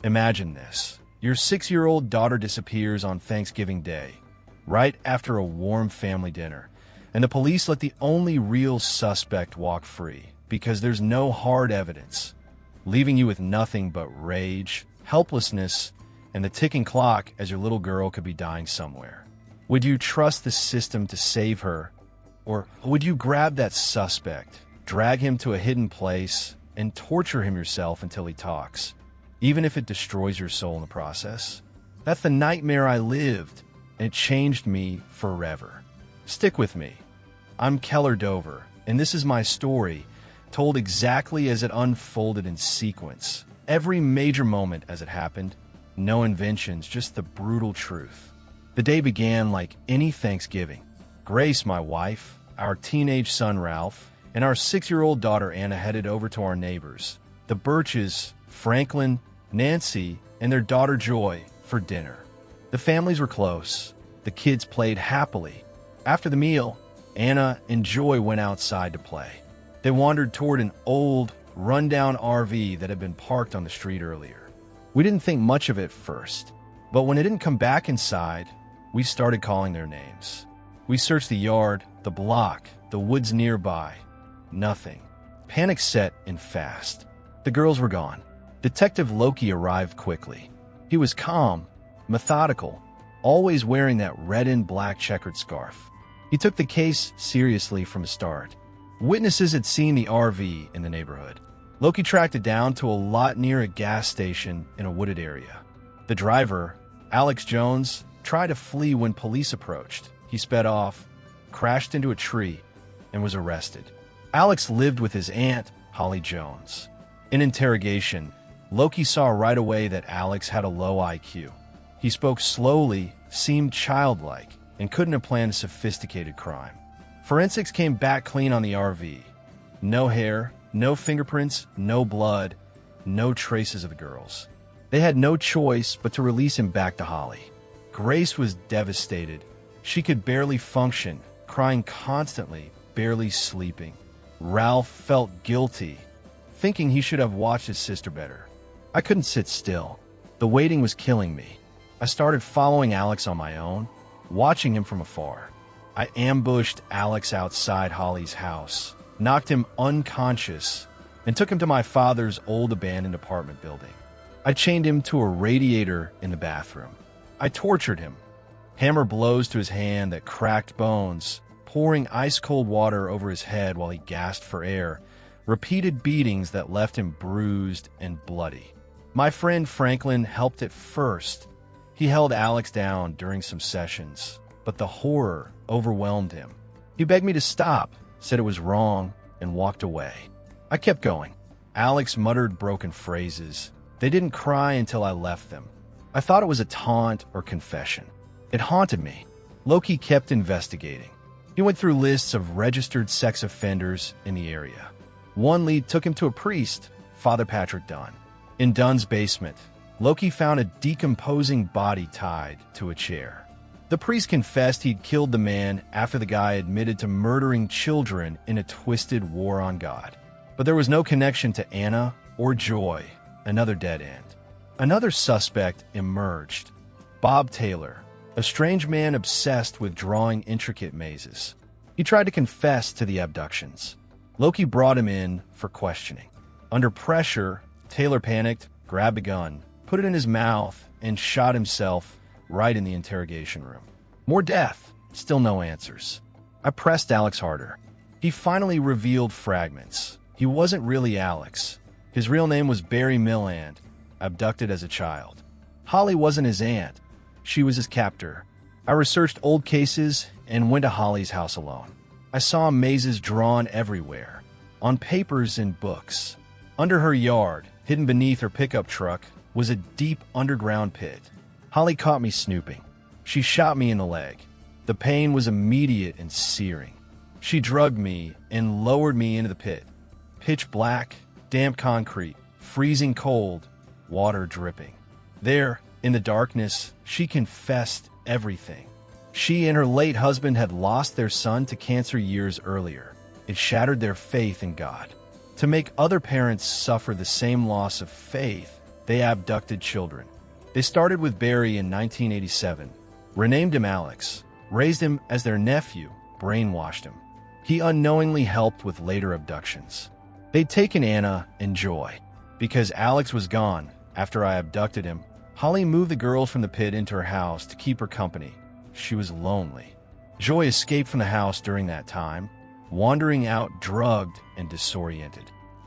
Imagine this. Your 6-year-old daughter disappears on Thanksgiving Day, right after a warm family dinner, and the police let the only real suspect walk free because there's no hard evidence, leaving you with nothing but rage, helplessness, and the ticking clock as your little girl could be dying somewhere. Would you trust the system to save her, or would you grab that suspect, drag him to a hidden place, and torture him yourself until he talks, even if it destroys your soul in the process? That's the nightmare I lived, and it changed me forever. Stick with me. I'm Keller Dover, and this is my story, told exactly as it unfolded in sequence. Every major moment as it happened, no inventions, just the brutal truth. The day began like any Thanksgiving. Grace, my wife, our teenage son Ralph, and our 6-year-old daughter Anna headed over to our neighbors, the Birches, Franklin, Nancy, and their daughter Joy, for dinner. The families were close. The kids played happily. After the meal, Anna and Joy went outside to play. They wandered toward an old, run-down RV that had been parked on the street earlier. We didn't think much of it first, but when it didn't come back inside, we started calling their names. We searched the yard, the block, the woods nearby. Nothing. Panic set in fast. The girls were gone. Detective Loki arrived quickly. He was calm, methodical, always wearing that red and black checkered scarf. He took the case seriously from the start. Witnesses had seen the RV in the neighborhood. Loki tracked it down to a lot near a gas station in a wooded area. The driver, Alex Jones, tried to flee when police approached. He sped off, crashed into a tree, and was arrested. Alex lived with his aunt, Holly Jones. In interrogation, Loki saw right away that Alex had a low IQ. He spoke slowly, seemed childlike, and couldn't have planned a sophisticated crime. Forensics came back clean on the RV. No hair, no fingerprints, no blood, no traces of the girls. They had no choice but to release him back to Holly. Grace was devastated. She could barely function, crying constantly, barely sleeping. Ralph felt guilty, thinking he should have watched his sister better. I couldn't sit still. The waiting was killing me. I started following Alex on my own, watching him from afar. I ambushed Alex outside Holly's house, knocked him unconscious, and took him to my father's old abandoned apartment building. I chained him to a radiator in the bathroom. I tortured him. Hammer blows to his hand that cracked bones, pouring ice-cold water over his head while he gasped for air, repeated beatings that left him bruised and bloody. My friend Franklin helped at first. He held Alex down during some sessions, but the horror overwhelmed him. He begged me to stop, said it was wrong, and walked away. I kept going. Alex muttered broken phrases. They didn't cry until I left them. I thought it was a taunt or confession. It haunted me. Loki kept investigating. He went through lists of registered sex offenders in the area. One lead took him to a priest, Father Patrick Dunn. In Dunn's basement, Loki found a decomposing body tied to a chair. The priest confessed he'd killed the man after the guy admitted to murdering children in a twisted war on God. But there was no connection to Anna or Joy, another dead end. Another suspect emerged, Bob Taylor, a strange man obsessed with drawing intricate mazes. He tried to confess to the abductions. Loki brought him in for questioning. Under pressure, Taylor panicked, grabbed a gun, put it in his mouth, and shot himself right in the interrogation room. More death, still no answers. I pressed Alex harder. He finally revealed fragments. He wasn't really Alex. His real name was Barry Milland, abducted as a child. Holly wasn't his aunt. She was his captor. I researched old cases and went to Holly's house alone. I saw mazes drawn everywhere, on papers and books. Under her yard, hidden beneath her pickup truck, was a deep underground pit. Holly caught me snooping. She shot me in the leg. The pain was immediate and searing. She drugged me and lowered me into the pit. Pitch black, damp concrete, freezing cold, water dripping. There, in the darkness, she confessed everything. She and her late husband had lost their son to cancer years earlier. It shattered their faith in God. To make other parents suffer the same loss of faith, they abducted children. They started with Barry in 1987, renamed him Alex, raised him as their nephew, brainwashed him. He unknowingly helped with later abductions. They'd taken Anna and Joy. Because Alex was gone after I abducted him, Holly moved the girls from the pit into her house to keep her company. She was lonely. Joy escaped from the house during that time, wandering out drugged and disoriented.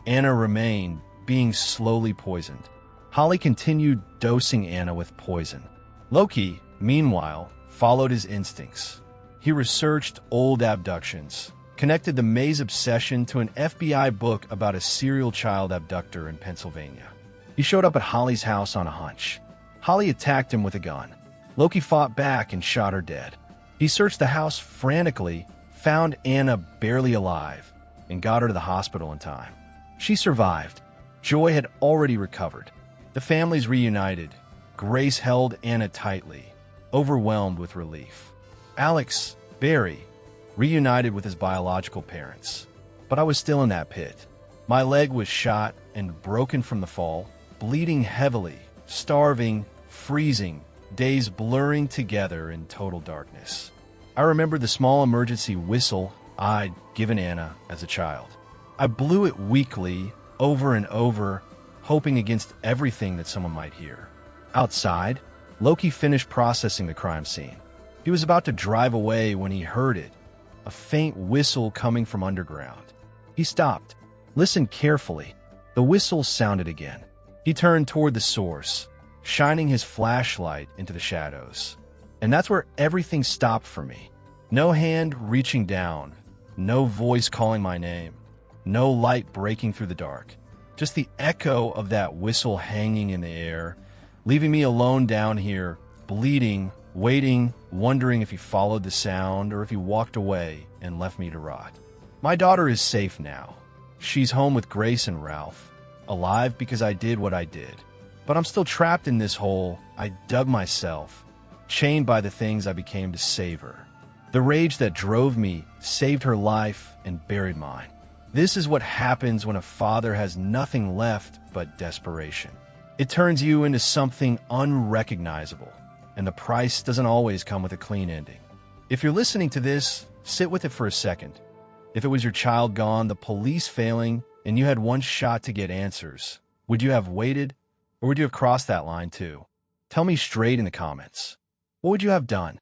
Anna remained, being slowly poisoned. Holly continued dosing Anna with poison. Loki, meanwhile, followed his instincts. He researched old abductions, connected the Maze obsession to an FBI book about a serial child abductor in Pennsylvania. He showed up at Holly's house on a hunch. Holly attacked him with a gun. Loki fought back and shot her dead. He searched the house frantically, found Anna barely alive, and got her to the hospital in time. She survived. Joy had already recovered. The families reunited. Grace held Anna tightly, overwhelmed with relief. Alex, Barry, reunited with his biological parents. But I was still in that pit. My leg was shot and broken from the fall, bleeding heavily, starving, freezing, days blurring together in total darkness. I remember the small emergency whistle I'd given Anna as a child. I blew it weakly, over and over, hoping against everything that someone might hear. Outside, Loki finished processing the crime scene. He was about to drive away when he heard it, a faint whistle coming from underground. He stopped, listened carefully. The whistle sounded again. He turned toward the source, shining his flashlight into the shadows. And that's where everything stopped for me. No hand reaching down, no voice calling my name, no light breaking through the dark. Just the echo of that whistle hanging in the air, leaving me alone down here, bleeding, waiting, wondering if he followed the sound or if he walked away and left me to rot. My daughter is safe now. She's home with Grace and Ralph, alive because I did what I did. But I'm still trapped in this hole I dug myself, chained by the things I became to save her. The rage that drove me saved her life and buried mine. This is what happens when a father has nothing left but desperation. It turns you into something unrecognizable, and the price doesn't always come with a clean ending. If you're listening to this, sit with it for a second. If it was your child gone, the police failing, and you had one shot to get answers, would you have waited, or would you have crossed that line too? Tell me straight in the comments. What would you have done?